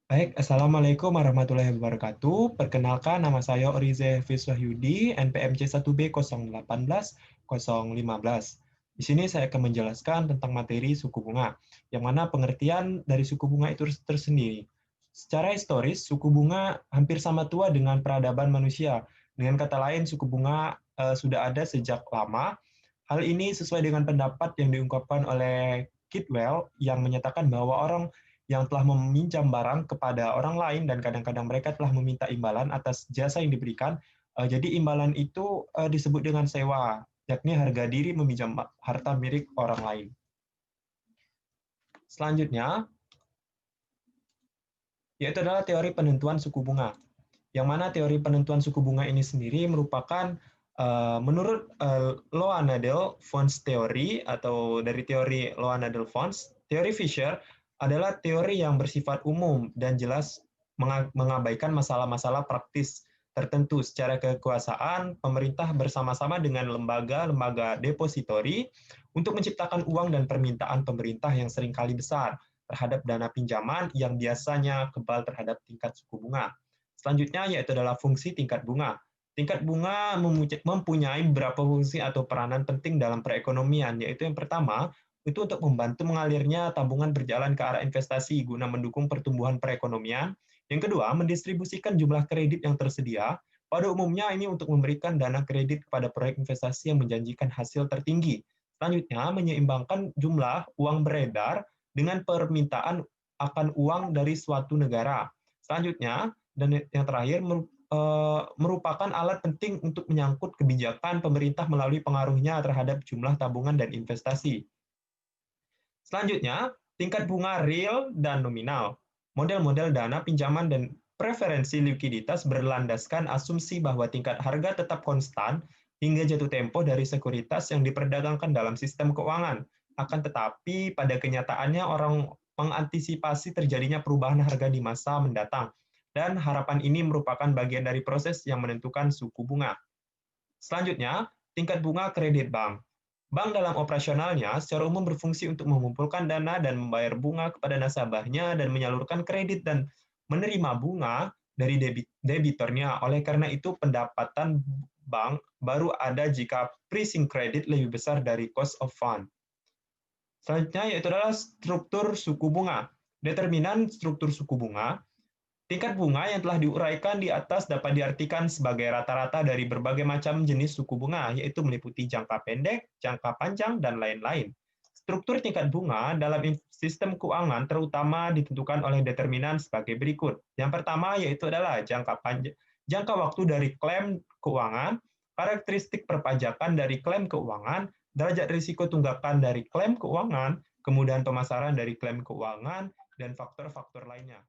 Baik, Assalamualaikum warahmatullahi wabarakatuh. Perkenalkan, nama saya Orize Fiswahyudi, NPMC 1B 018-015. Di sini saya akan menjelaskan tentang materi suku bunga, yang mana pengertian dari suku bunga itu tersendiri. Secara historis, suku bunga hampir sama tua dengan peradaban manusia. Dengan kata lain, suku bunga sudah ada sejak lama. Hal ini sesuai dengan pendapat yang diungkapkan oleh Kidwell yang menyatakan bahwa orang yang telah meminjam barang kepada orang lain dan kadang-kadang mereka telah meminta imbalan atas jasa yang diberikan. Jadi imbalan itu disebut dengan sewa, yakni harga diri meminjam harta milik orang lain. Selanjutnya, yaitu adalah teori penentuan suku bunga. Yang mana teori penentuan suku bunga ini sendiri merupakan menurut Low-Naden-Fons teori atau dari teori Low-Naden-Fons, teori Fisher adalah teori yang bersifat umum dan jelas mengabaikan masalah-masalah praktis tertentu. Secara kekuasaan, pemerintah bersama-sama dengan lembaga-lembaga depositori untuk menciptakan uang dan permintaan pemerintah yang seringkali besar terhadap dana pinjaman yang biasanya kebal terhadap tingkat suku bunga. Selanjutnya yaitu adalah fungsi tingkat bunga. Tingkat bunga mempunyai beberapa fungsi atau peranan penting dalam perekonomian, yaitu yang pertama, itu untuk membantu mengalirnya tabungan berjalan ke arah investasi guna mendukung pertumbuhan perekonomian. Yang kedua, mendistribusikan jumlah kredit yang tersedia. Pada umumnya ini untuk memberikan dana kredit kepada proyek investasi yang menjanjikan hasil tertinggi. Selanjutnya, menyeimbangkan jumlah uang beredar dengan permintaan akan uang dari suatu negara. Selanjutnya, dan yang terakhir, merupakan alat penting untuk menyangkut kebijakan pemerintah melalui pengaruhnya terhadap jumlah tabungan dan investasi. Selanjutnya, tingkat bunga real dan nominal. Model-model dana pinjaman dan preferensi likuiditas berlandaskan asumsi bahwa tingkat harga tetap konstan hingga jatuh tempo dari sekuritas yang diperdagangkan dalam sistem keuangan. Akan tetapi, pada kenyataannya orang mengantisipasi terjadinya perubahan harga di masa mendatang, dan harapan ini merupakan bagian dari proses yang menentukan suku bunga. Selanjutnya, tingkat bunga kredit bank. Bank dalam operasionalnya secara umum berfungsi untuk mengumpulkan dana dan membayar bunga kepada nasabahnya dan menyalurkan kredit dan menerima bunga dari debitornya. Oleh karena itu, pendapatan bank baru ada jika pricing kredit lebih besar dari cost of fund. Selanjutnya yaitu adalah struktur suku bunga. Determinan struktur suku bunga. Tingkat bunga yang telah diuraikan di atas dapat diartikan sebagai rata-rata dari berbagai macam jenis suku bunga, yaitu meliputi jangka pendek, jangka panjang, dan lain-lain. Struktur tingkat bunga dalam sistem keuangan terutama ditentukan oleh determinan sebagai berikut. Yang pertama yaitu adalah jangka waktu dari klaim keuangan, karakteristik perpajakan dari klaim keuangan, derajat risiko tunggakan dari klaim keuangan, kemudahan pemasaran dari klaim keuangan, dan faktor-faktor lainnya.